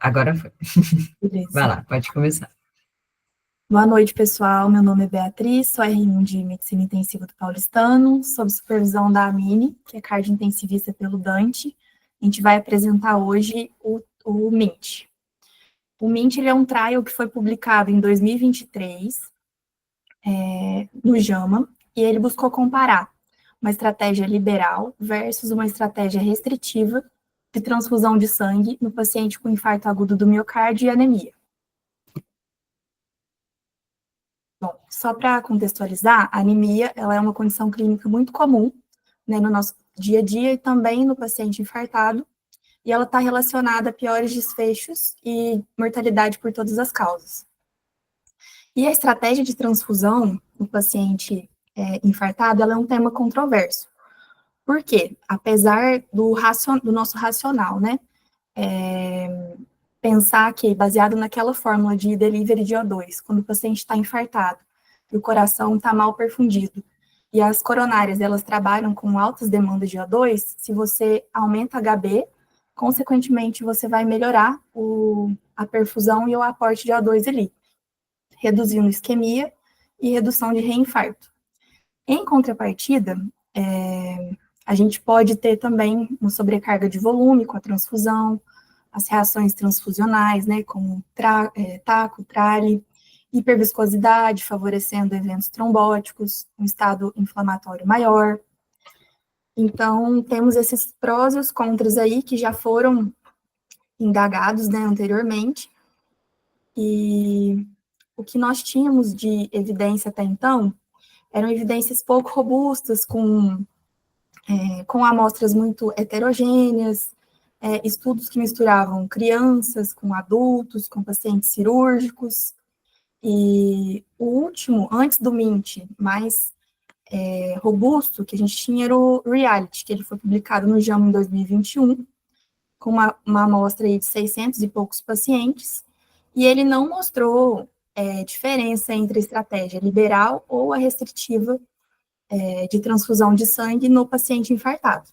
Agora foi. Vai Beleza. lá, pode começar. Boa noite, pessoal. Meu nome é Beatriz, sou R1 de Medicina Intensiva do Paulistano, sob supervisão da Amine, que é cardiointensivista pelo Dante. A gente vai apresentar hoje o MINT. O MINT ele é um trial que foi publicado em 2023 no JAMA, e ele buscou comparar uma estratégia liberal versus uma estratégia restritiva de transfusão de sangue no paciente com infarto agudo do miocárdio e anemia. Bom, só para contextualizar, a anemia ela é uma condição clínica muito comum, né, no nosso dia a dia e também no paciente infartado, e ela está relacionada a piores desfechos e mortalidade por todas as causas. E a estratégia de transfusão no paciente infartado, ela é um tema controverso. Por quê? Apesar do nosso racional, né, pensar que, baseado naquela fórmula de delivery de O2, quando o paciente está infartado e o coração está mal perfundido, e as coronárias, elas trabalham com altas demandas de O2, se você aumenta HB, consequentemente, você vai melhorar a perfusão e o aporte de O2 ali, reduzindo isquemia e redução de reinfarto. Em contrapartida, a gente pode ter também uma sobrecarga de volume com a transfusão, as reações transfusionais, né, como taco, trale, hiperviscosidade, favorecendo eventos trombóticos, um estado inflamatório maior. Então, temos esses prós e os contras aí que já foram indagados, né, anteriormente, e o que nós tínhamos de evidência até então eram evidências pouco robustas, com amostras muito heterogêneas, estudos que misturavam crianças com adultos, com pacientes cirúrgicos, e o último, antes do MINT, mais robusto, que a gente tinha era o Reality, que ele foi publicado no JAMA em 2021, com uma amostra aí de 600 e poucos pacientes, e ele não mostrou diferença entre a estratégia liberal ou a restritiva de transfusão de sangue no paciente infartado.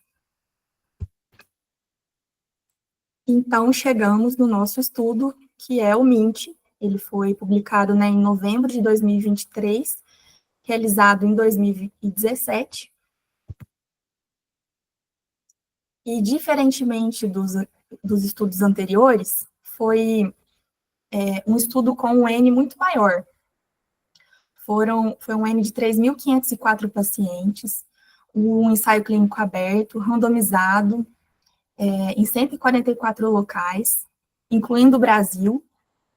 Então, chegamos no nosso estudo, que é o MINT. Ele foi publicado, né, em novembro de 2023, realizado em 2017. E, diferentemente dos estudos anteriores, foi um estudo com um N muito maior. Foi um N de 3.504 pacientes, um ensaio clínico aberto, randomizado, em 144 locais, incluindo o Brasil,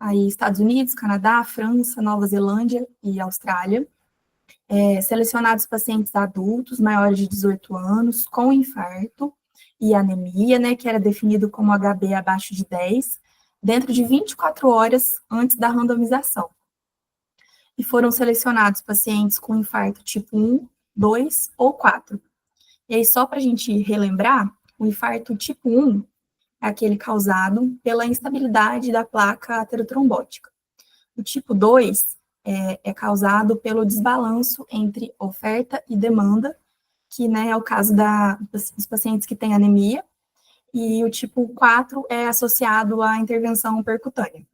aí Estados Unidos, Canadá, França, Nova Zelândia e Austrália, selecionados pacientes adultos maiores de 18 anos, com infarto e anemia, né, que era definido como HB abaixo de 10, dentro de 24 horas antes da randomização. E foram selecionados pacientes com infarto tipo 1, 2 ou 4. E aí, só para a gente relembrar, o infarto tipo 1 é aquele causado pela instabilidade da placa aterotrombótica. O tipo 2 é causado pelo desbalanço entre oferta e demanda, que, né, é o caso dos pacientes que têm anemia, e o tipo 4 é associado à intervenção percutânea.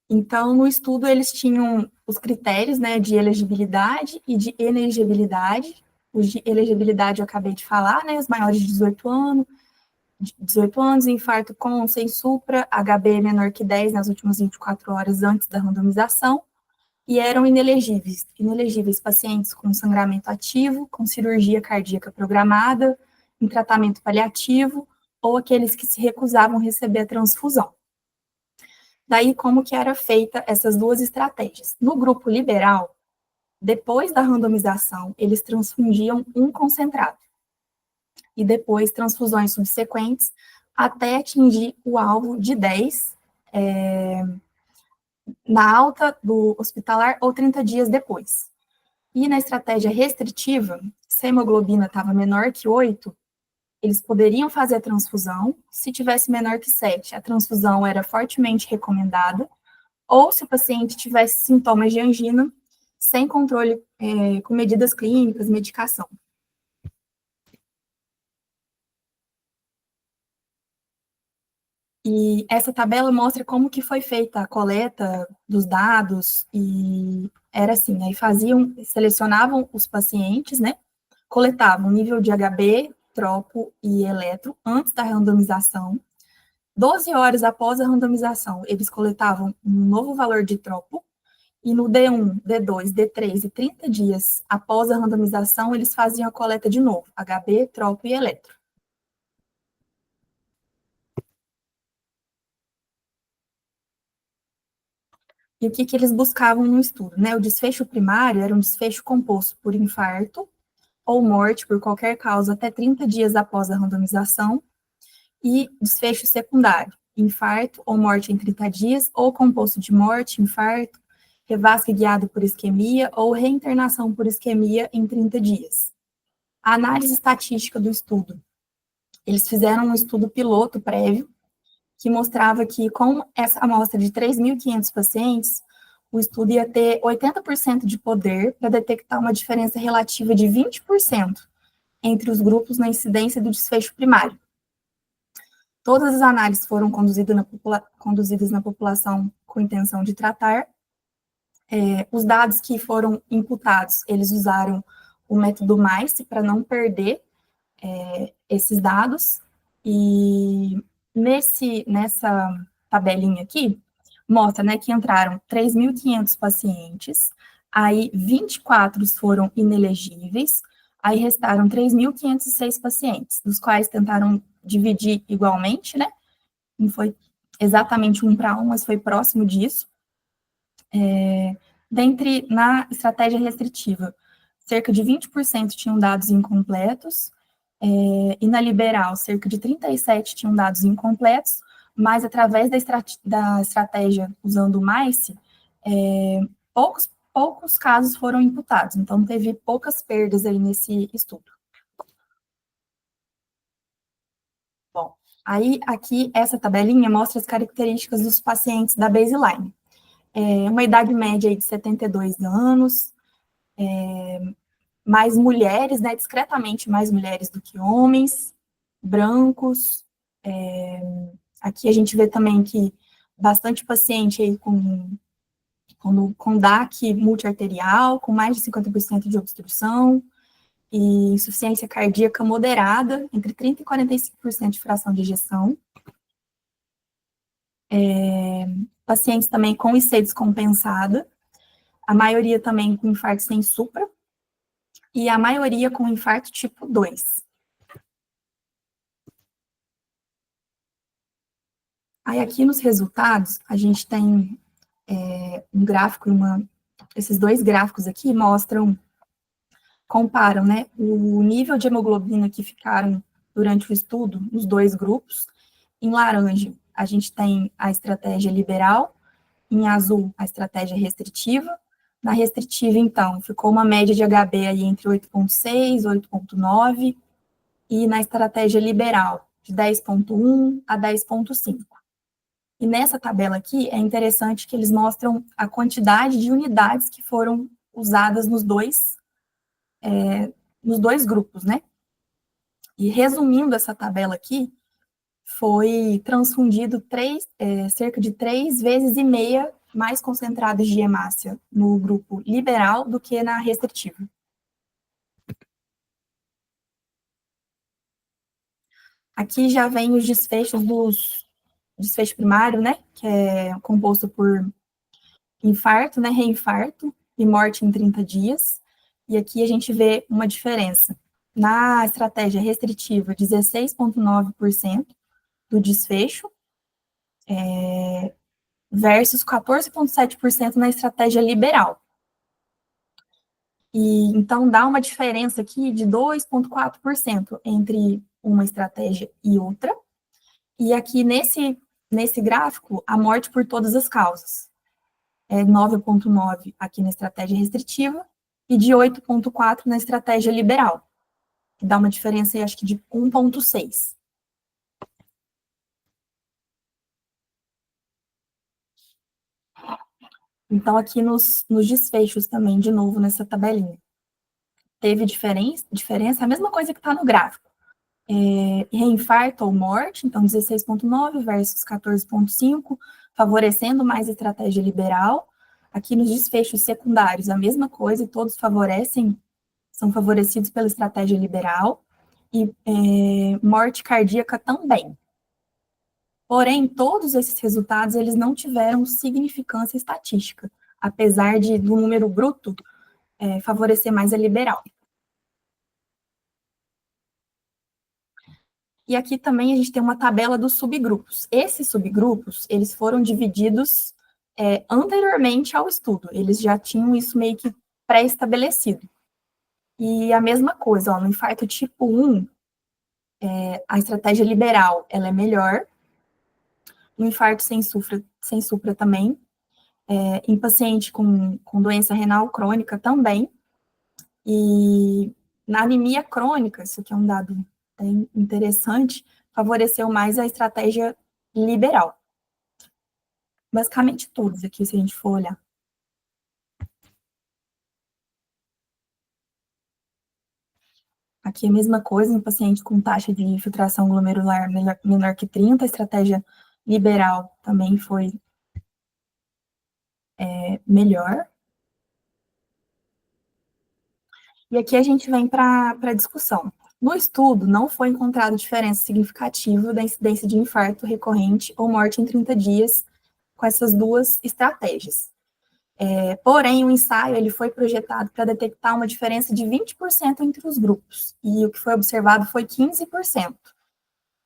Então, no estudo, eles tinham os critérios, né, de elegibilidade e de inegibilidade. Os de elegibilidade eu acabei de falar, né, os maiores de 18 anos, infarto com ou sem supra, HB menor que 10 nas últimas 24 horas antes da randomização, e eram inelegíveis pacientes com sangramento ativo, com cirurgia cardíaca programada, em tratamento paliativo, ou aqueles que se recusavam a receber a transfusão. Daí, como que era feita essas duas estratégias? No grupo liberal, depois da randomização, eles transfundiam um concentrado, e depois transfusões subsequentes, até atingir o alvo de 10 na alta do hospitalar ou 30 dias depois. E na estratégia restritiva, se a hemoglobina estava menor que 8, eles poderiam fazer a transfusão. Se tivesse menor que 7, a transfusão era fortemente recomendada, ou se o paciente tivesse sintomas de angina, sem controle com medidas clínicas, medicação. E essa tabela mostra como que foi feita a coleta dos dados, e era assim, aí selecionavam os pacientes, né, coletavam nível de HB, tropo e eletro antes da randomização. 12 horas após a randomização, eles coletavam um novo valor de tropo, e no D1, D2, D3 e 30 dias após a randomização, eles faziam a coleta de novo, HB, tropo e eletro. E o que, que eles buscavam no estudo? Né? O desfecho primário era um desfecho composto por infarto ou morte por qualquer causa até 30 dias após a randomização, e desfecho secundário, infarto ou morte em 30 dias, ou composto de morte, infarto, revasque guiado por isquemia ou reinternação por isquemia em 30 dias. A análise estatística do estudo. Eles fizeram um estudo piloto prévio que mostrava que, com essa amostra de 3.500 pacientes, o estudo ia ter 80% de poder para detectar uma diferença relativa de 20% entre os grupos na incidência do desfecho primário. Todas as análises foram conduzidas na população com intenção de tratar. Os dados que foram imputados, eles usaram o método MICE para não perder esses dados, e nessa tabelinha aqui, mostra, né, que entraram 3.500 pacientes, aí 24 foram inelegíveis, aí restaram 3.506 pacientes, dos quais tentaram dividir igualmente, né, não foi exatamente 1 para 1, mas foi próximo disso. Na estratégia restritiva, cerca de 20% tinham dados incompletos, e na liberal, cerca de 37 tinham dados incompletos, mas através da estratégia usando o MICE, poucos casos foram imputados, então teve poucas perdas aí nesse estudo. Bom, aí aqui essa tabelinha mostra as características dos pacientes da baseline. Uma idade média aí de 72 anos, mais mulheres, né, discretamente mais mulheres do que homens, brancos. Aqui a gente vê também que bastante paciente aí com DAC multiarterial, com mais de 50% de obstrução, e insuficiência cardíaca moderada, entre 30% e 45% de fração de ejeção. Pacientes também com IC descompensada, a maioria também com infarto sem supra, e a maioria com infarto tipo 2. Aí aqui nos resultados, a gente tem um gráfico, esses dois gráficos aqui comparam, né, o nível de hemoglobina que ficaram durante o estudo nos dois grupos. Em laranja, a gente tem a estratégia liberal, em azul, a estratégia restritiva. Na restritiva, então, ficou uma média de HB aí entre 8,6 e 8,9, e na estratégia liberal, de 10,1 a 10,5. E nessa tabela aqui, é interessante que eles mostram a quantidade de unidades que foram usadas nos dois grupos, né? E resumindo essa tabela aqui, foi transfundido cerca de 3,5 vezes mais concentrados de hemácia no grupo liberal do que na restritiva. Aqui já vem os desfechos desfecho primário, né, que é composto por infarto, né, reinfarto e morte em 30 dias. E aqui a gente vê uma diferença. Na estratégia restritiva, 16,9% do desfecho, versus 14,7% na estratégia liberal. E então dá uma diferença aqui de 2,4% entre uma estratégia e outra. E aqui nesse gráfico, a morte por todas as causas. 9,9 aqui na estratégia restritiva e de 8,4 na estratégia liberal, que dá uma diferença, acho que de 1,6. Então, aqui nos desfechos também, de novo, nessa tabelinha. Teve diferença, a mesma coisa que está no gráfico. reinfarto ou morte, então 16,9 versus 14,5, favorecendo mais a estratégia liberal. Aqui nos desfechos secundários, a mesma coisa, todos são favorecidos pela estratégia liberal, e morte cardíaca também. Porém, todos esses resultados, eles não tiveram significância estatística, apesar do número bruto favorecer mais a liberal. E aqui também a gente tem uma tabela dos subgrupos. Esses subgrupos, eles foram divididos anteriormente ao estudo, eles já tinham isso meio que pré-estabelecido. E a mesma coisa, ó, no infarto tipo 1, a estratégia liberal, ela é melhor. No infarto sem supra também. Em paciente com doença renal crônica também. E na anemia crônica, isso aqui é um dado interessante, favoreceu mais a estratégia liberal. Basicamente todos aqui, se a gente for olhar. Aqui a mesma coisa, em paciente com taxa de infiltração glomerular menor que 30, a estratégia liberal também foi melhor. E aqui a gente vem para a discussão. No estudo, não foi encontrada diferença significativa da incidência de infarto recorrente ou morte em 30 dias com essas duas estratégias. Porém, o ensaio ele foi projetado para detectar uma diferença de 20% entre os grupos, e o que foi observado foi 15%.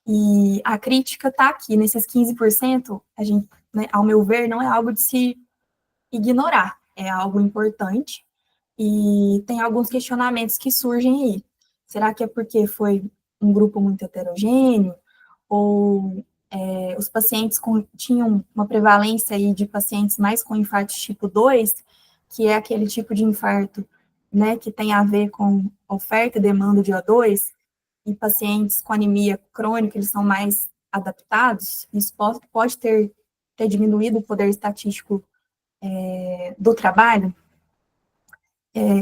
E a crítica está aqui, nesses 15%, a gente, né, ao meu ver, não é algo de se ignorar, é algo importante, e tem alguns questionamentos que surgem aí. Será que é porque foi um grupo muito heterogêneo? Ou os pacientes tinham uma prevalência aí de pacientes mais com infarto tipo 2, que é aquele tipo de infarto, né, que tem a ver com oferta e demanda de O2, e pacientes com anemia crônica, eles são mais adaptados, isso pode ter diminuído o poder estatístico do trabalho.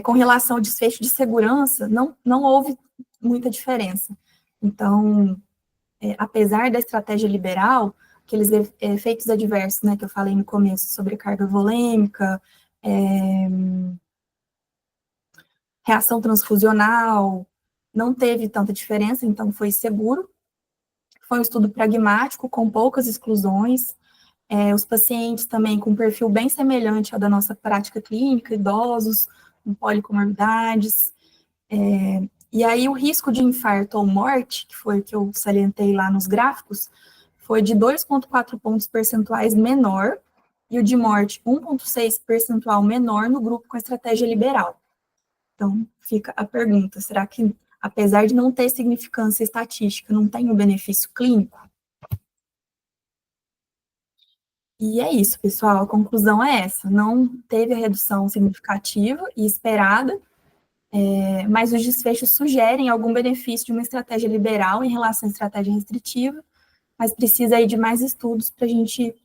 Com relação ao desfecho de segurança, não houve muita diferença. Então, apesar da estratégia liberal, aqueles efeitos adversos, né, que eu falei no começo, sobre carga volêmica, reação transfusional, não teve tanta diferença, então foi seguro. Foi um estudo pragmático, com poucas exclusões. Os pacientes também com um perfil bem semelhante ao da nossa prática clínica, idosos, com policomorbidades. E aí o risco de infarto ou morte, que foi o que eu salientei lá nos gráficos, foi de 2,4 pontos percentuais menor, e o de morte 1,6 percentual menor no grupo com estratégia liberal. Então, fica a pergunta, será que, apesar de não ter significância estatística, não tem um benefício clínico? E é isso, pessoal, a conclusão é essa, não teve a redução significativa e esperada, mas os desfechos sugerem algum benefício de uma estratégia liberal em relação à estratégia restritiva, mas precisa aí de mais estudos para a gente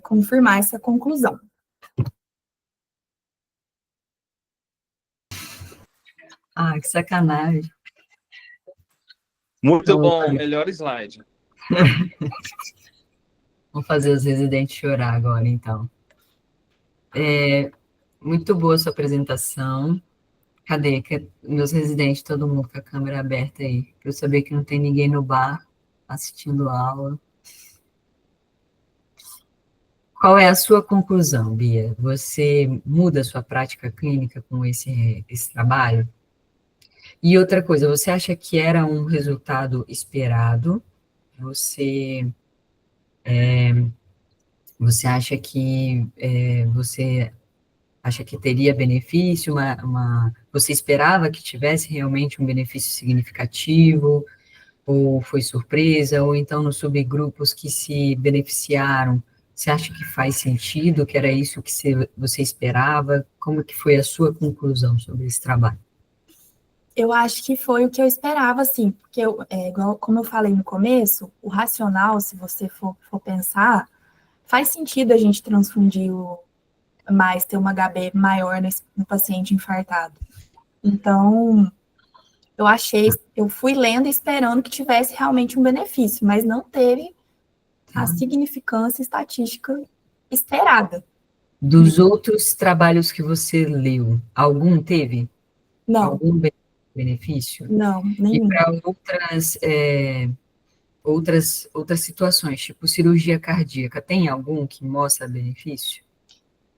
confirmar essa conclusão. Ah, que sacanagem. Muito bom, melhor slide. Vamos fazer os residentes chorar agora, então. Muito boa sua apresentação. Cadê? Meus residentes, todo mundo com a câmera aberta aí, para eu saber que não tem ninguém no bar assistindo a aula. Qual é a sua conclusão, Bia? Você muda a sua prática clínica com esse trabalho? E outra coisa, você acha que era um resultado esperado? Você acha que você acha que teria benefício? Você esperava que tivesse realmente um benefício significativo? Ou foi surpresa? Ou então nos subgrupos que se beneficiaram, você acha que faz sentido, que era isso que você esperava? Como que foi a sua conclusão sobre esse trabalho? Eu acho que foi o que eu esperava, assim, porque, igual como eu falei no começo, o racional, se você for pensar, faz sentido a gente transfundir ter uma HB maior no paciente infartado. Então, Eu fui lendo e esperando que tivesse realmente um benefício, mas não teve a significância estatística esperada. Dos outros trabalhos que você leu, algum teve? Não, Algum benefício? não, E nenhum. para outras situações, tipo cirurgia cardíaca, tem algum que mostra benefício?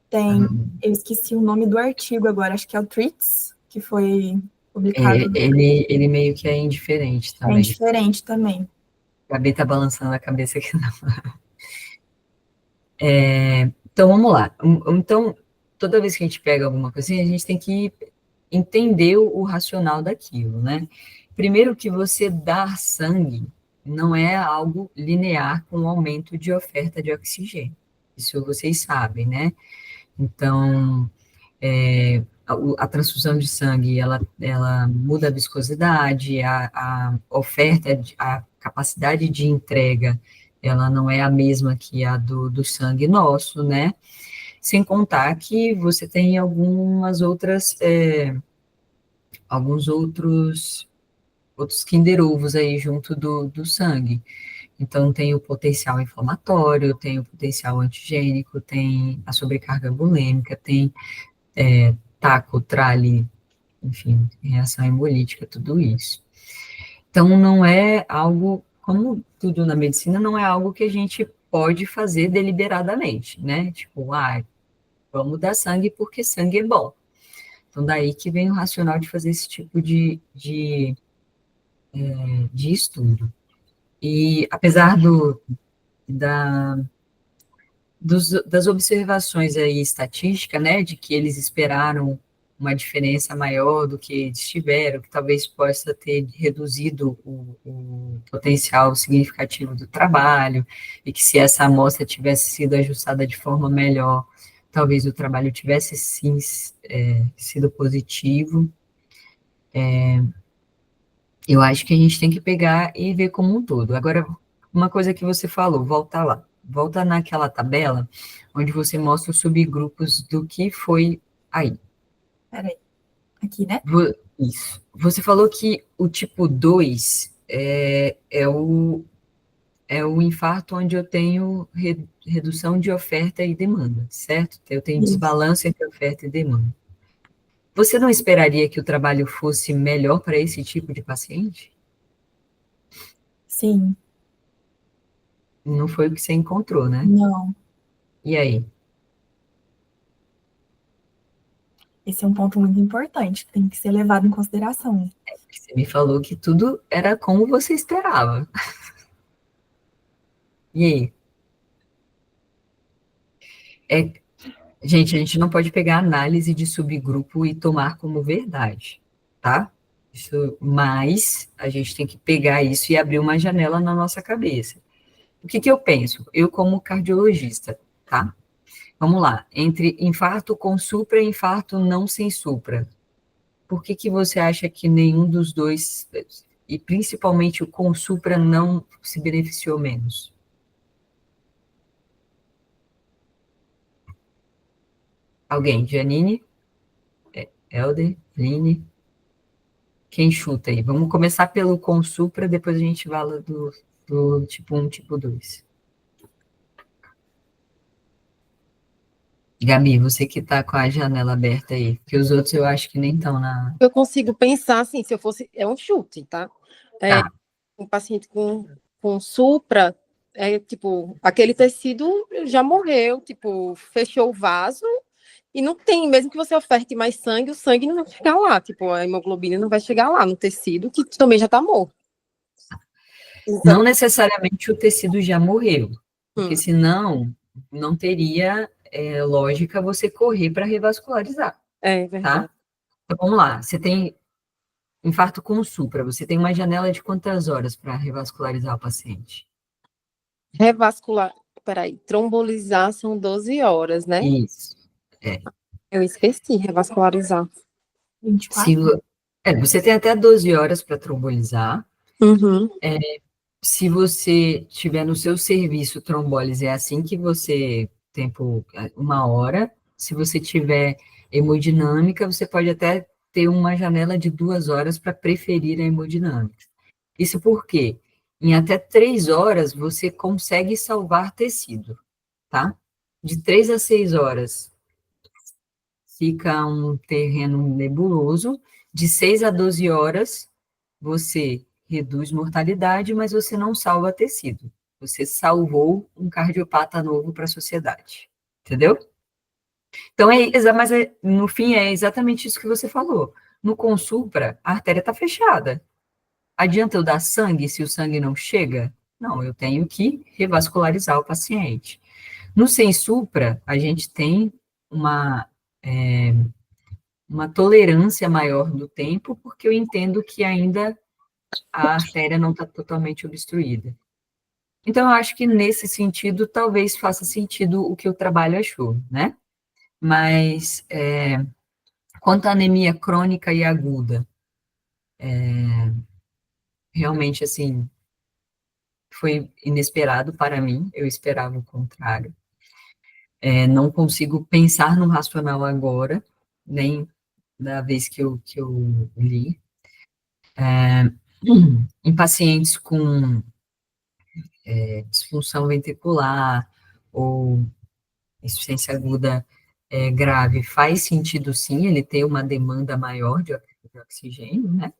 Tem, eu esqueci o nome do artigo agora, acho que é o Treats, que foi publicado. Ele meio que é indiferente É também. indiferente também. A Gabi tá balançando a cabeça aqui, não. Então, vamos lá. Então, toda vez que a gente pega alguma coisinha, a gente tem que entender o racional daquilo, né? Primeiro que você dar sangue não é algo linear com o aumento de oferta de oxigênio. Isso vocês sabem, né? Então, a transfusão de sangue, ela muda a viscosidade, a oferta, a capacidade de entrega, ela não é a mesma que a do sangue nosso, né? Sem contar que você tem alguns outros Kinder Ovos aí junto do sangue. Então, tem o potencial inflamatório, tem o potencial antigênico, tem a sobrecarga bulêmica, tem taco, trale, enfim, reação hemolítica, tudo isso. Então, não é algo, como tudo na medicina, não é algo que a gente pode fazer deliberadamente, né? Tipo, vamos dar sangue porque sangue é bom. Então, daí que vem o racional de fazer esse tipo de estudo. E apesar da, das observações aí estatísticas, né, de que eles esperaram uma diferença maior do que eles tiveram, que talvez possa ter reduzido o potencial significativo do trabalho, e que se essa amostra tivesse sido ajustada de forma melhor, talvez o trabalho tivesse sim sido positivo. Eu acho que a gente tem que pegar e ver como um todo. Agora, uma coisa que você falou, volta lá. Volta naquela tabela onde você mostra os subgrupos do que foi aí. Peraí, aqui, né? Isso. Você falou que o tipo 2 é o infarto onde eu tenho redução de oferta e demanda, certo? Eu tenho Isso. desbalanço entre oferta e demanda. Você não esperaria que o trabalho fosse melhor para esse tipo de paciente? Sim, Não foi o que você encontrou, né? não. E aí? Esse é um ponto muito importante, que tem que ser levado em consideração. Você me falou que tudo era como você esperava. E aí? É, gente, a gente não pode pegar análise de subgrupo e tomar como verdade, tá? Mas a gente tem que pegar isso e abrir uma janela na nossa cabeça. O que eu penso? Eu, como cardiologista, tá? Vamos lá. Entre infarto com supra e infarto não sem supra. Por que você acha que nenhum dos dois, e principalmente o com supra, não se beneficiou menos? Alguém? Janine? Helder? Aline? Quem chuta aí? Vamos começar pelo com supra, depois a gente fala do tipo 1, tipo 2. Gabi, você que está com a janela aberta aí, porque os outros eu acho que nem estão na... Eu consigo pensar assim, se eu fosse. É um chute, tá? Tá. Um paciente com supra, tipo, aquele tecido já morreu, tipo, fechou o vaso e não tem, mesmo que você oferte mais sangue, o sangue não vai chegar lá, tipo, a hemoglobina não vai chegar lá no tecido, que também já está morto. Não Então, necessariamente o tecido já morreu, porque senão não teria lógica você correr para revascularizar, é verdade. tá? Então vamos lá, você tem infarto com supra, você tem uma janela de quantas horas para revascularizar o paciente? Revascular, peraí, trombolizar são 12 horas, né? Isso. Eu esqueci, revascularizar. 24? Você tem até 12 horas para trombolizar. Uhum. Se você tiver no seu serviço trombólise, é assim que você, tempo, 1 hora. Se você tiver hemodinâmica, você pode até ter uma janela de 2 horas para preferir a hemodinâmica. Isso porque em até 3 horas você consegue salvar tecido, tá? De 3 a 6 horas fica um terreno nebuloso, de 6 a 12 horas você reduz mortalidade, mas você não salva tecido. Você salvou um cardiopata novo para a sociedade, entendeu? Então, mas no fim é exatamente isso que você falou. No Consupra, a artéria está fechada. Adianta eu dar sangue se o sangue não chega? Não, eu tenho que revascularizar o paciente. No Sensupra, a gente tem uma, uma tolerância maior do tempo, porque eu entendo que ainda a artéria não está totalmente obstruída. Então, eu acho que nesse sentido, talvez faça sentido o que o trabalho achou, né? Mas, quanto à anemia crônica e aguda, realmente, assim, foi inesperado para mim, eu esperava o contrário. Não consigo pensar no racional agora, nem da vez que eu li. Em pacientes com disfunção ventricular ou insuficiência aguda grave, faz sentido sim, ele ter uma demanda maior de oxigênio, né?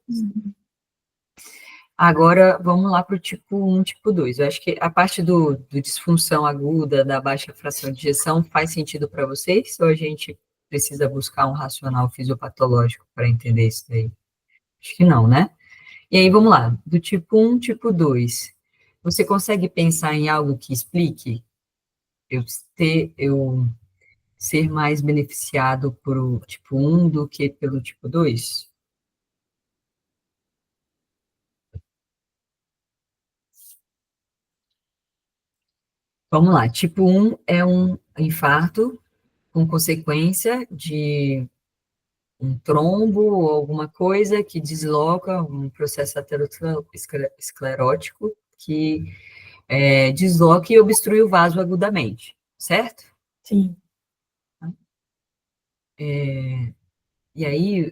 Agora, vamos lá para o tipo 1, tipo 2. Eu acho que a parte do disfunção aguda, da baixa fração de ejeção, faz sentido para vocês? Ou a gente precisa buscar um racional fisiopatológico para entender isso daí? Acho que não, né? E aí, vamos lá. Do tipo 1, tipo 2. Você consegue pensar em algo que explique eu ser mais beneficiado por o tipo 1 do que pelo tipo 2? Vamos lá. Tipo 1 é um infarto com consequência de um trombo ou alguma coisa que desloca um processo aterosclerótico que desloca e obstrui o vaso agudamente, certo? Sim. E aí,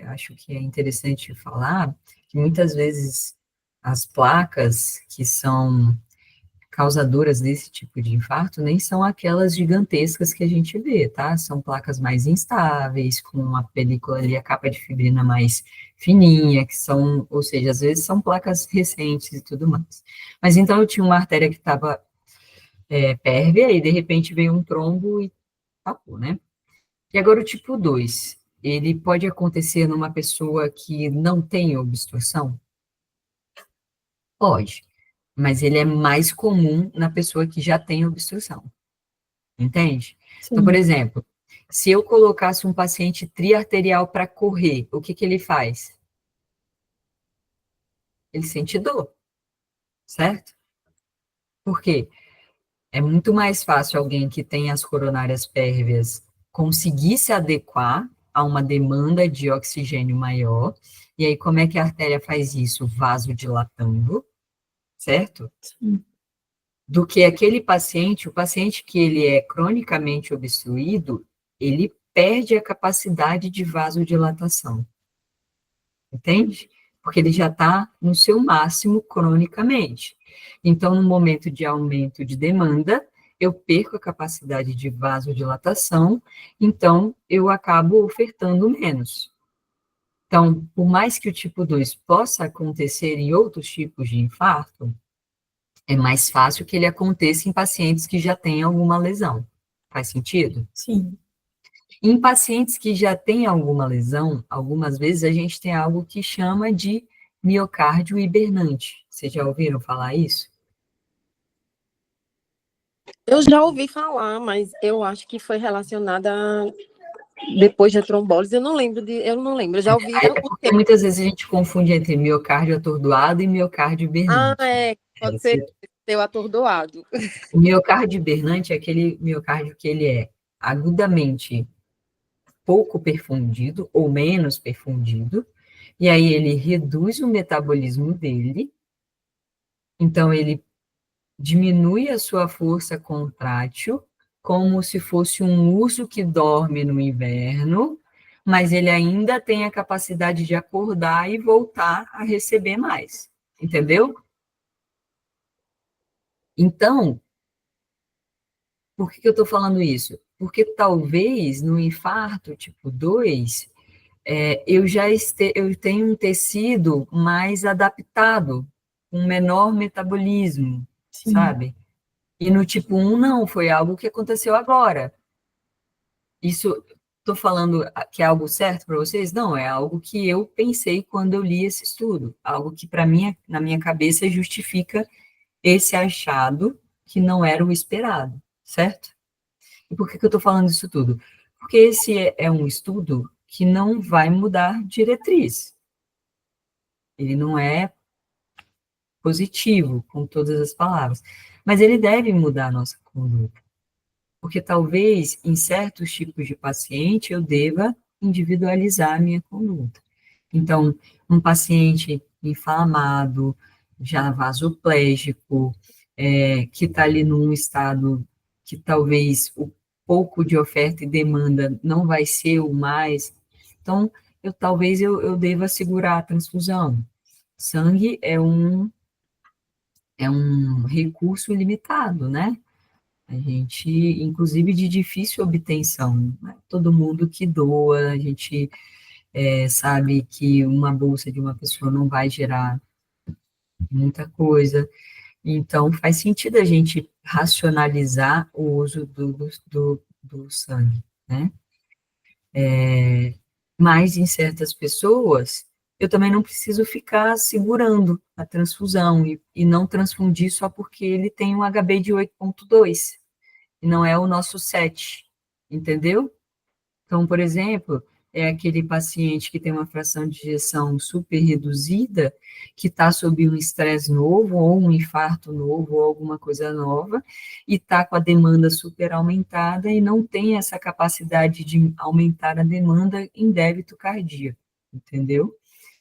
acho que é interessante falar que muitas vezes as placas que são causadoras desse tipo de infarto nem são aquelas gigantescas que a gente vê, tá? São placas mais instáveis, com uma película ali, a capa de fibrina mais fininha, que são, ou seja, às vezes são placas recentes e tudo mais. Mas então eu tinha uma artéria que estava pérvia e de repente veio um trombo e tapou, né? E agora o tipo 2, ele pode acontecer numa pessoa que não tem obstrução? Pode, mas ele é mais comum na pessoa que já tem obstrução, entende? Então, por Sim. exemplo, se eu colocasse um paciente triarterial para correr, o que ele faz? Ele sente dor, certo? Por quê? É muito mais fácil alguém que tem as coronárias pérvias conseguir se adequar a uma demanda de oxigênio maior. E aí, como é que a artéria faz isso? Vasodilatando, certo? Sim. Do que aquele paciente, o paciente que ele é cronicamente obstruído, ele perde a capacidade de vasodilatação, entende? Porque ele já está no seu máximo cronicamente. Então, no momento de aumento de demanda, eu perco a capacidade de vasodilatação, então eu acabo ofertando menos. Então, por mais que o tipo 2 possa acontecer em outros tipos de infarto, é mais fácil que ele aconteça em pacientes que já têm alguma lesão. Faz sentido? Sim. Em pacientes que já têm alguma lesão, algumas vezes a gente tem algo que chama de miocárdio hibernante. Vocês já ouviram falar isso? Eu já ouvi falar, mas eu acho que foi relacionada depois da trombólise. Eu não lembro. Eu já ouvi. Porque muitas vezes a gente confunde entre miocárdio atordoado e miocárdio hibernante. Pode ser o atordoado. O miocárdio hibernante é aquele miocárdio que ele é agudamente pouco perfundido ou menos perfundido, e aí ele reduz o metabolismo dele, então ele diminui a sua força contrátil, como se fosse um urso que dorme no inverno, mas ele ainda tem a capacidade de acordar e voltar a receber mais, entendeu? Então, por que eu estou falando isso? Porque talvez no infarto tipo 2, eu tenho um tecido mais adaptado, um menor metabolismo, Sim. sabe? E no tipo 1, não, foi algo que aconteceu agora. Isso, estou falando que é algo certo para vocês? Não, é algo que eu pensei quando eu li esse estudo, algo que para mim, na minha cabeça, justifica esse achado que não era o esperado, certo? E por que eu estou falando isso tudo? Porque esse é um estudo que não vai mudar diretriz. Ele não é positivo, com todas as palavras, mas ele deve mudar a nossa conduta. Porque talvez em certos tipos de paciente eu deva individualizar a minha conduta. Então, um paciente inflamado, já vasoplégico, que está ali num estado que talvez o pouco de oferta e demanda não vai ser o mais, então, talvez eu deva segurar a transfusão. Sangue é um recurso limitado, né? A gente, inclusive de difícil obtenção, né? Todo mundo que doa, a gente sabe que uma bolsa de uma pessoa não vai gerar muita coisa, então faz sentido a gente racionalizar o uso do sangue, né? Mas em certas pessoas, eu também não preciso ficar segurando a transfusão e não transfundir só porque ele tem um HB de 8,2 e não é o nosso 7, entendeu? Então, por exemplo, é aquele paciente que tem uma fração de ejeção super reduzida, que está sob um estresse novo, ou um infarto novo, ou alguma coisa nova, e está com a demanda super aumentada e não tem essa capacidade de aumentar a demanda em débito cardíaco, entendeu?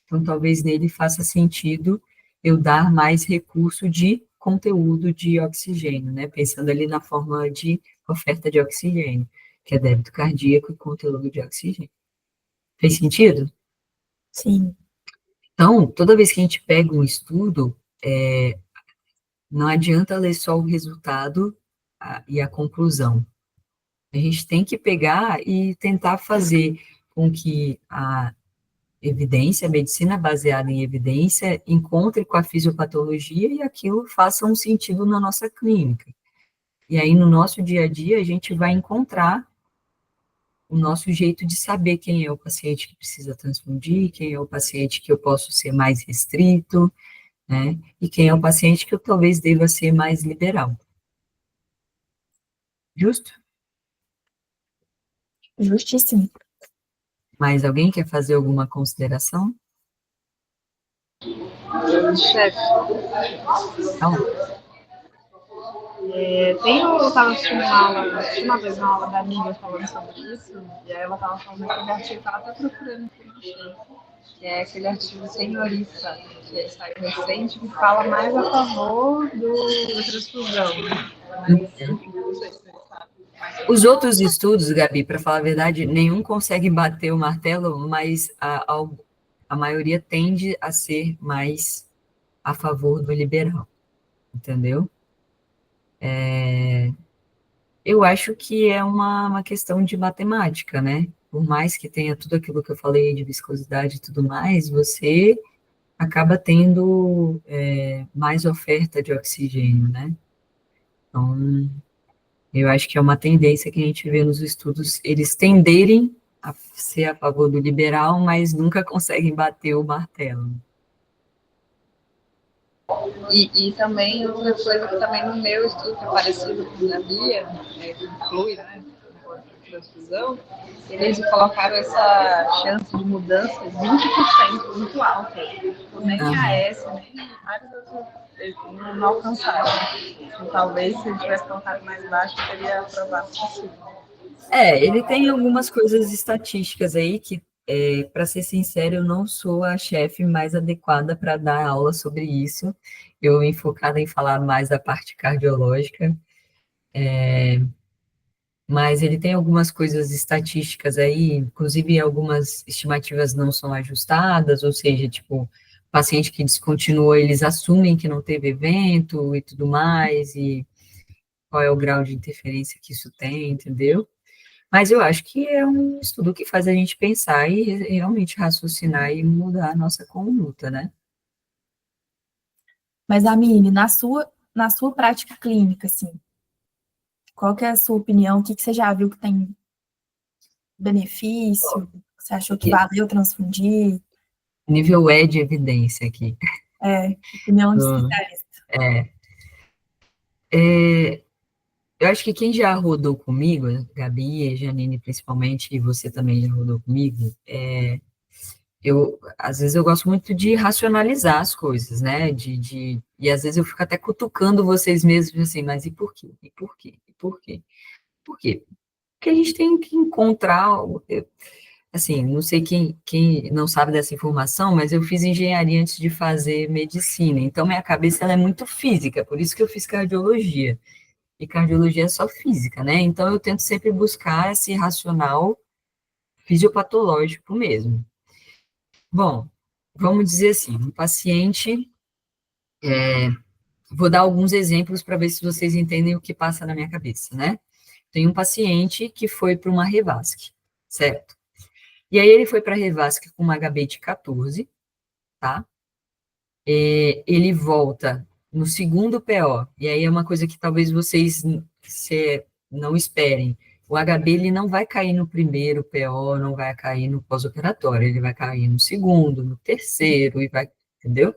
Então, talvez nele faça sentido eu dar mais recurso de conteúdo de oxigênio, né? Pensando ali na fórmula de oferta de oxigênio, que é débito cardíaco e conteúdo de oxigênio. Fez sentido? Sim. Então, toda vez que a gente pega um estudo, não adianta ler só o resultado e a conclusão. A gente tem que pegar e tentar fazer com que a evidência, a medicina baseada em evidência, encontre com a fisiopatologia e aquilo faça um sentido na nossa clínica. E aí, no nosso dia a dia, a gente vai encontrar o nosso jeito de saber quem é o paciente que precisa transfundir, quem é o paciente que eu posso ser mais restrito, né? E quem é o paciente que eu talvez deva ser mais liberal. Justo? Justíssimo. Mais alguém quer fazer alguma consideração? Chefe, Não? eu estava assistindo uma vez uma aula da amiga falando sobre isso, e aí ela estava falando daquele artigo que ela está procurando por aqui, que é aquele artigo Senhorita, que saiu recente, que fala mais a favor da transfusão, né? Mas, enfim, não sei se você sabe. Os outros estudos, Gabi, para falar a verdade, nenhum consegue bater o martelo, mas a maioria tende a ser mais a favor do liberal, entendeu? Eu acho que é uma questão de matemática, né? Por mais que tenha tudo aquilo que eu falei de viscosidade e tudo mais, você acaba tendo mais oferta de oxigênio, né? Então, eu acho que é uma tendência que a gente vê nos estudos, eles tenderem a ser a favor do liberal, mas nunca conseguem bater o martelo. E também outra coisa que também no meu estudo, que é parecido com o da Bia, que inclui, né, a transfusão, eles colocaram essa chance de mudança 20% muito alta. Nem a AS, nem vários outros não alcançaram. Então, talvez se ele tivesse colocado mais baixo, teria aprovado possível. Ele tem algumas coisas estatísticas aí que, para ser sincero, eu não sou a chefe mais adequada para dar aula sobre isso. Eu enfocada em falar mais da parte cardiológica. mas ele tem algumas coisas estatísticas aí, inclusive algumas estimativas não são ajustadas, ou seja, tipo, paciente que descontinuou, eles assumem que não teve evento e tudo mais, e qual é o grau de interferência que isso tem, entendeu? Mas eu acho que é um estudo que faz a gente pensar e realmente raciocinar e mudar a nossa conduta, né? Mas, Amine, na sua prática clínica, assim, qual que é a sua opinião? O que que você já viu que tem benefício? Você achou que valeu transfundir? Nível E de evidência aqui. Opinião de Hum, especialista. Eu acho que quem já rodou comigo, Gabi e Janine principalmente, e você também já rodou comigo, às vezes eu gosto muito de racionalizar as coisas, né? E às vezes eu fico até cutucando vocês mesmos, assim, mas e por quê? E por quê? E por quê? Por quê? Porque a gente tem que encontrar, assim, não sei quem não sabe dessa informação, mas eu fiz engenharia antes de fazer medicina, então minha cabeça ela é muito física, por isso que eu fiz cardiologia. E cardiologia é só física, né? Então eu tento sempre buscar esse racional fisiopatológico mesmo. Bom, vamos dizer assim, um paciente, vou dar alguns exemplos para ver se vocês entendem o que passa na minha cabeça, né? Tem um paciente que foi para uma Revasc, certo? E aí ele foi para a Revasc com uma HB de 14, tá? Ele volta no segundo PO, e aí é uma coisa que talvez vocês não esperem. O HB ele não vai cair no primeiro PO, não vai cair no pós-operatório, ele vai cair no segundo, no terceiro, e vai, entendeu?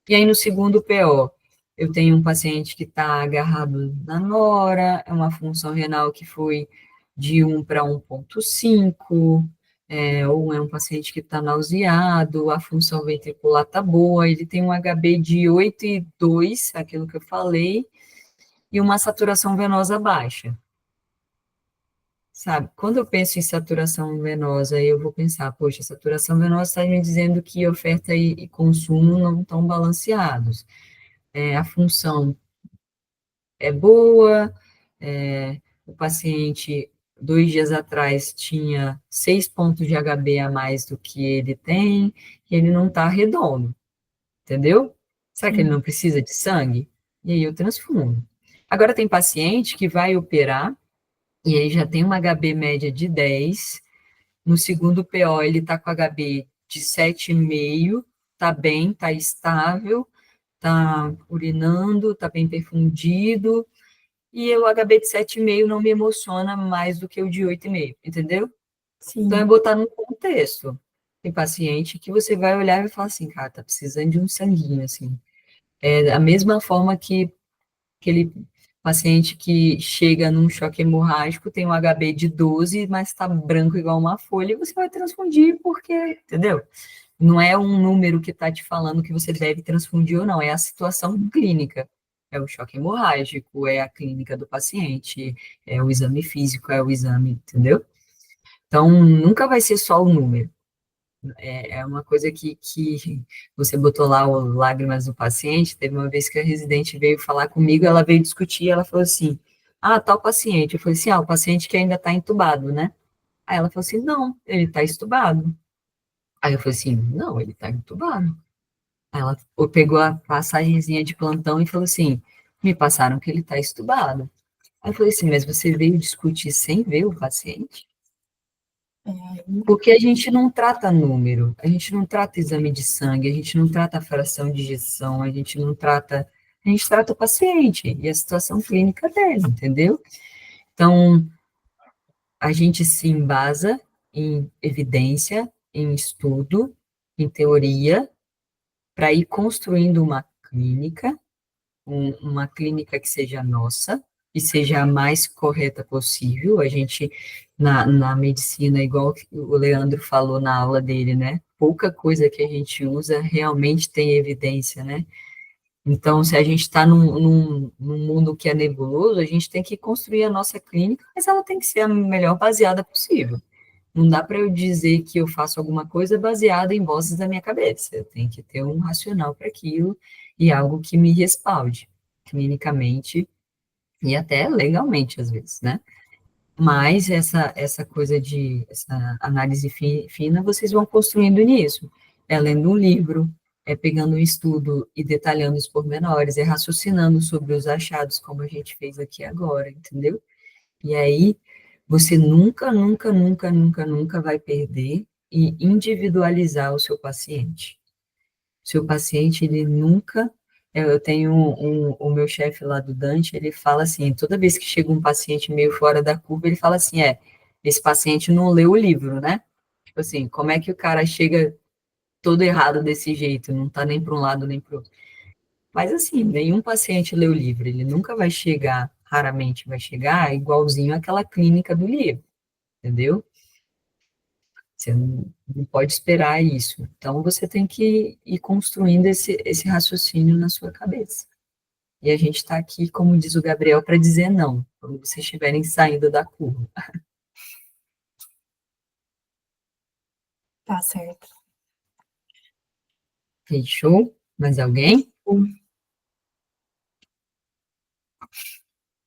E aí no segundo PO, eu tenho um paciente que está agarrado na nora, é uma função renal que foi de 1 para 1,5, ou é um paciente que está nauseado, a função ventricular está boa, ele tem um HB de 8,2, aquilo que eu falei, e uma saturação venosa baixa. Sabe, quando eu penso em saturação venosa, eu vou pensar, poxa, saturação venosa está me dizendo que oferta e consumo não estão balanceados. A função é boa, o paciente 2 dias atrás tinha 6 pontos de HB a mais do que ele tem, e ele não está redondo, entendeu? Será que ele não precisa de sangue? E aí eu transfundo. Agora tem paciente que vai operar, e ele já tem uma HB média de 10, no segundo PO ele está com HB de 7,5, está bem, está estável, está urinando, está bem perfundido, e o HB de 7,5 não me emociona mais do que o de 8,5, entendeu? Então, é Sim, botar no contexto. Tem paciente que você vai olhar e vai falar assim, cara, tá precisando de um sanguinho, assim. É da mesma forma que aquele paciente que chega num choque hemorrágico, tem um HB de 12, mas está branco igual uma folha, e você vai transfundir porque, entendeu? Não é um número que está te falando que você deve transfundir ou não, é a situação clínica. É o choque hemorrágico, é a clínica do paciente, é o exame físico, é o exame, entendeu? Então, nunca vai ser só o número. É uma coisa que você botou lá o lágrimas do paciente. Teve uma vez que a residente veio falar comigo, ela veio discutir, ela falou assim, tal paciente. Eu falei assim, o paciente que ainda está entubado, né? Aí ela falou assim, não, ele está estubado. Aí eu falei assim, não, ele está entubado. Aí ela pegou a passagenzinha de plantão e falou assim, me passaram que ele está estubado. Aí eu falei assim, mas você veio discutir sem ver o paciente? Porque a gente não trata número, a gente não trata exame de sangue, a gente não trata a fração de ejeção, a gente trata o paciente e a situação clínica dele, entendeu? Então, a gente se embasa em evidência, em estudo, em teoria, para ir construindo uma clínica, uma clínica que seja nossa, que seja a mais correta possível. A gente, na medicina, igual o Leandro falou na aula dele, né? Pouca coisa que a gente usa realmente tem evidência, né? Então, se a gente está num mundo que é nebuloso, a gente tem que construir a nossa clínica, mas ela tem que ser a melhor baseada possível. Não dá para eu dizer que eu faço alguma coisa baseada em vozes da minha cabeça. Eu tenho que ter um racional para aquilo e algo que me respalde clinicamente e até legalmente, às vezes, né? Mas essa coisa essa análise fina, vocês vão construindo nisso. É lendo um livro, é pegando um estudo e detalhando os pormenores, é raciocinando sobre os achados, como a gente fez aqui agora, entendeu? E aí, você nunca vai perder e individualizar o seu paciente. Seu paciente, ele nunca... Eu tenho o meu chefe lá do Dante, ele fala assim, toda vez que chega um paciente meio fora da curva, ele fala assim, esse paciente não leu o livro, né? Tipo assim, como é que o cara chega todo errado desse jeito, não tá nem para um lado nem para o outro. Mas assim, nenhum paciente lê o livro, ele nunca vai chegar, raramente vai chegar igualzinho àquela clínica do livro, entendeu? Você não pode esperar isso. Então, você tem que ir construindo esse raciocínio na sua cabeça. E a gente está aqui, como diz o Gabriel, para dizer não, quando vocês estiverem saindo da curva. Tá certo. Fechou? Mais alguém?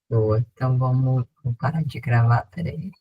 Boa. Então, vamos parar de gravar, peraí.